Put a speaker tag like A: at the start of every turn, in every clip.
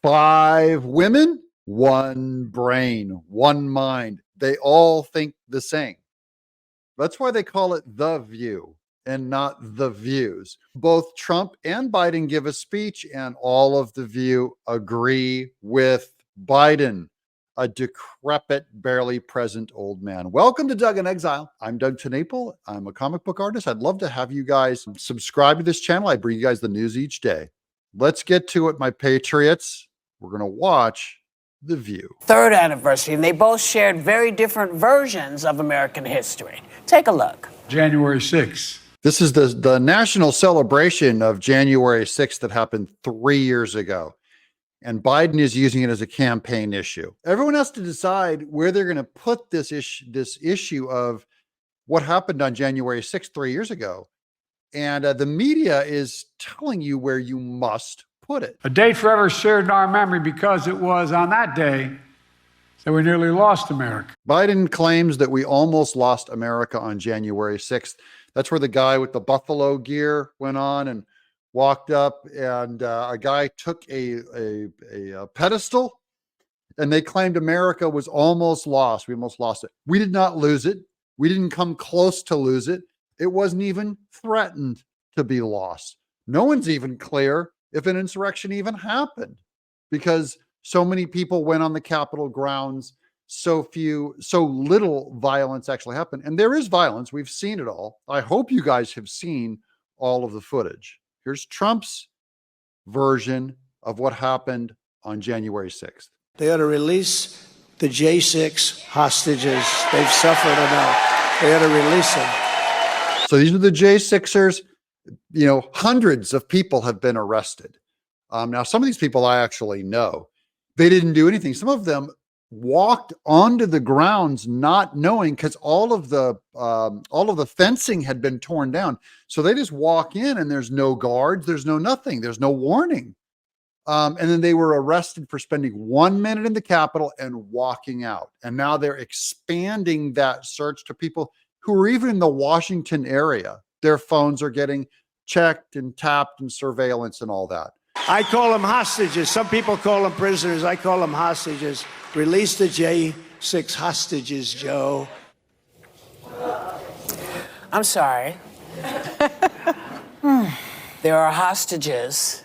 A: 5 women, 1 brain, 1 mind. They all think the same. That's why they call it The View and not The Views. Both Trump and Biden give a speech, and all of The View agree with Biden, a decrepit, barely present old man. Welcome to Doug in Exile. I'm Doug TenNapel. I'm a comic book artist. I'd love to have you guys subscribe to this channel. I bring you guys the news each day. Let's get to it, my patriots. We're going to watch The View.
B: Third anniversary, and they both shared very different versions of American history. Take a look.
C: January 6th.
A: This is the national celebration of January 6th that happened 3 years ago. And Biden is using it as a campaign issue. Everyone has to decide where they're going to put this issue of what happened on January 6th 3 years ago. And the media is telling you where you must put it.
C: A date forever shared in our memory because it was on that day that we nearly lost America.
A: Biden claims that we almost lost America on January 6th. That's where the guy with the buffalo gear went on and walked up, and a guy took a pedestal, and they claimed America was almost lost. We almost lost it. We did not lose it. We didn't come close to lose it. It wasn't even threatened to be lost. No one's even clear if an insurrection even happened, because so many people went on the Capitol grounds, so little violence actually happened. And there is violence. We've seen it all. I hope you guys have seen all of the footage. Here's Trump's version of what happened on January 6th.
D: They ought to release the J6 hostages. They've suffered enough. They ought to release them.
A: So these are the J6ers. You know, hundreds of people have been arrested. Now, some of these people I actually know. They didn't do anything. Some of them walked onto the grounds not knowing, because all of the fencing had been torn down. So they just walk in and there's no guards, there's no nothing, there's no warning. And then they were arrested for spending 1 minute in the Capitol and walking out. And now they're expanding that search to people who are even in the Washington area. Their phones are getting checked and tapped and surveillance and all that.
D: I call them hostages. Some people call them prisoners. I call them hostages. Release the J6 hostages, Joe.
B: I'm sorry. There are hostages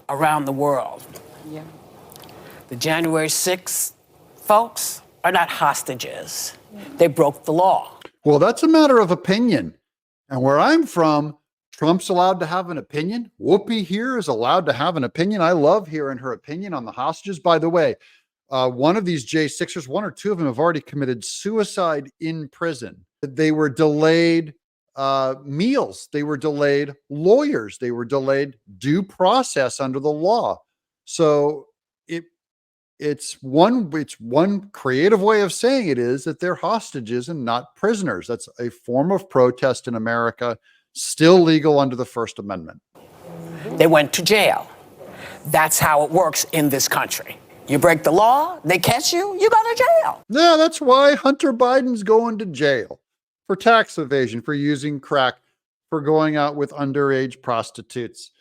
B: around the world. Yeah. The January 6th folks are not hostages. They broke the law.
A: Well, that's a matter of opinion. And where I'm from, Trump's allowed to have an opinion. Whoopi here is allowed to have an opinion. I love hearing her opinion on the hostages. By the way, one of these J6ers, 1 or 2 of them have already committed suicide in prison. They were delayed meals. They were delayed lawyers. They were delayed due process under the law. So it's one creative way of saying it is that they're hostages and not prisoners. That's a form of protest in America, still legal under the First Amendment.
B: They went to jail. That's how it works in this country. You break the law, they catch you, you go to jail.
A: Yeah, that's why Hunter Biden's going to jail for tax evasion, for using crack, for going out with underage prostitutes,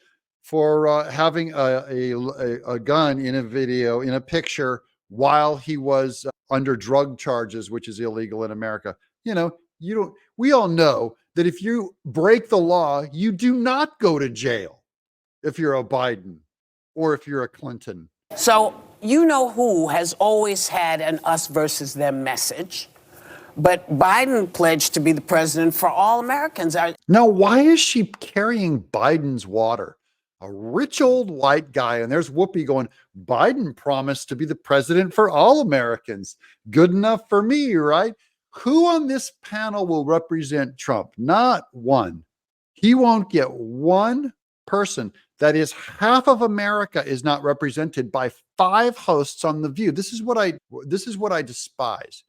A: for having a gun in a video, in a picture, while he was under drug charges, which is illegal in America. You know, we all know that if you break the law, you do not go to jail if you're a Biden or if you're a Clinton.
B: So you know who has always had an us versus them message, but Biden pledged to be the president for all Americans.
A: Now, why is she carrying Biden's water? A rich old white guy, and there's Whoopi going, Biden promised to be the president for all Americans. Good enough for me, right? Who on this panel will represent Trump? Not one. He won't get one person. That is, half of America is not represented by 5 hosts on The View. This is what I despise,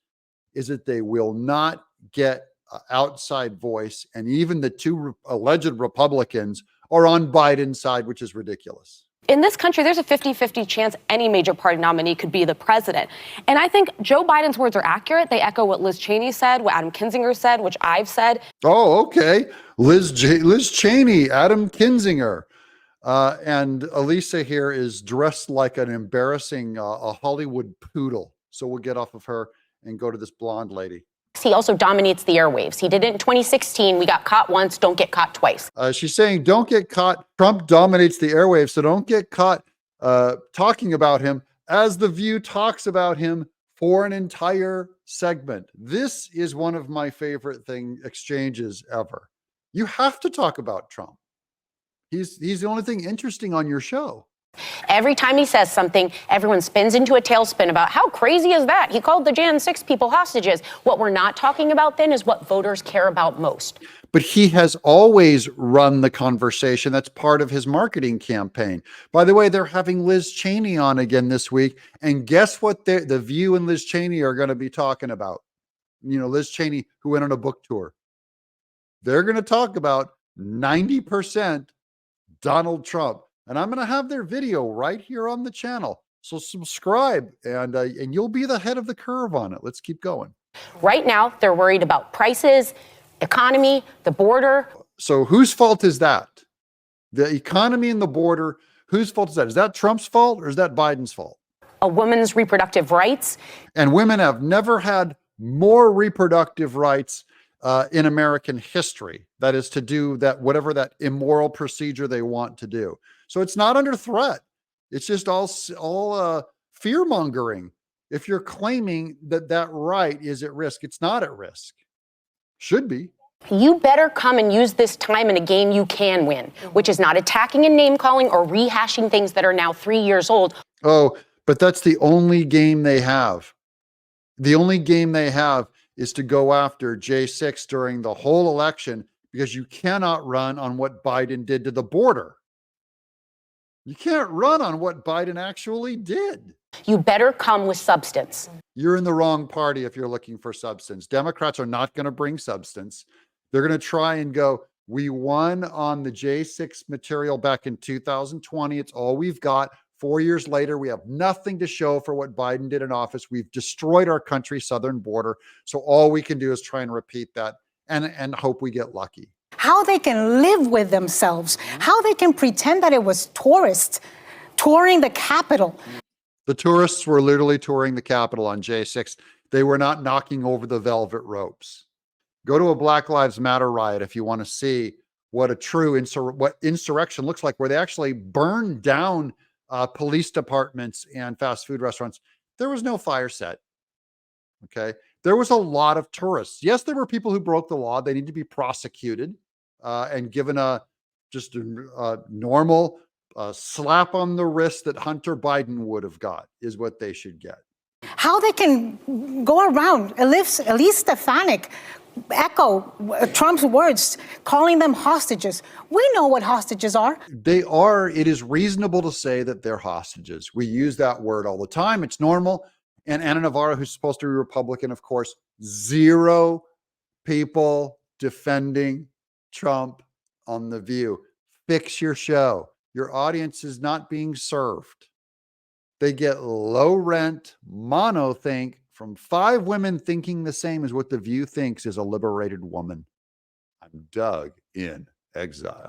A: is that they will not get an outside voice, and even the 2 alleged Republicans are on Biden's side, which is ridiculous.
E: In this country, there's a 50-50 chance any major party nominee could be the president. And I think Joe Biden's words are accurate. They echo what Liz Cheney said, what Adam Kinzinger said, which I've said.
A: Oh, okay. Liz Cheney, Adam Kinzinger. And Alyssa here is dressed like an embarrassing a Hollywood poodle. So we'll get off of her and go to this blonde lady.
E: He also dominates the airwaves. He did it in 2016. We got caught once, don't get caught twice.
A: She's saying, don't get caught. Trump dominates the airwaves, so don't get caught talking about him as The View talks about him for an entire segment. This is one of my favorite exchanges ever. You have to talk about Trump. He's the only thing interesting on your show.
E: Every time he says something, everyone spins into a tailspin about how crazy is that? He called the Jan 6 people hostages. What we're not talking about then is what voters care about most.
A: But he has always run the conversation. That's part of his marketing campaign. By the way, they're having Liz Cheney on again this week. And guess what The View and Liz Cheney are going to be talking about? You know, Liz Cheney, who went on a book tour. They're going to talk about 90% Donald Trump. And I'm going to have their video right here on the channel. So subscribe and you'll be the head of the curve on it. Let's keep going.
E: Right now, they're worried about prices, economy, the border.
A: So whose fault is that? The economy and the border, whose fault is that? Is that Trump's fault or is that Biden's fault?
E: A woman's reproductive rights.
A: And women have never had more reproductive rights in American history. That is to do that, whatever that immoral procedure they want to do. So it's not under threat. It's just all fear mongering. If you're claiming that right is at risk, it's not at risk. Should be.
E: You better come and use this time in a game you can win, which is not attacking and name calling or rehashing things that are now 3 years old.
A: Oh, but that's the only game they have. The only game they have is to go after J6 during the whole election, because you cannot run on what Biden did to the border. You can't run on what Biden actually did.
E: You better come with substance.
A: You're in the wrong party if you're looking for substance. Democrats are not going to bring substance. They're going to try and go, we won on the J6 material back in 2020. It's all we've got. 4 years later, we have nothing to show for what Biden did in office. We've destroyed our country's southern border. So all we can do is try and repeat that and hope we get lucky.
F: How they can live with themselves, how they can pretend that it was tourists touring the Capitol.
A: The tourists were literally touring the Capitol on J6. They were not knocking over the velvet ropes. Go to a Black Lives Matter riot if you want to see what a true what insurrection looks like, where they actually burned down police departments and fast food restaurants. There was no fire set. Okay. There was a lot of tourists. Yes, there were people who broke the law. They need to be prosecuted and given a normal slap on the wrist that Hunter Biden would have got is what they should get.
F: How they can go around, Elise Stefanik echo Trump's words, calling them hostages. We know what hostages are.
A: They are. It is reasonable to say that they're hostages. We use that word all the time. It's normal. And Ana Navarro, who's supposed to be Republican, of course, zero people defending Trump on The View. Fix your show. Your audience is not being served. They get low rent, monothink from 5 women thinking the same as what The View thinks is a liberated woman. I'm Doug in Exile.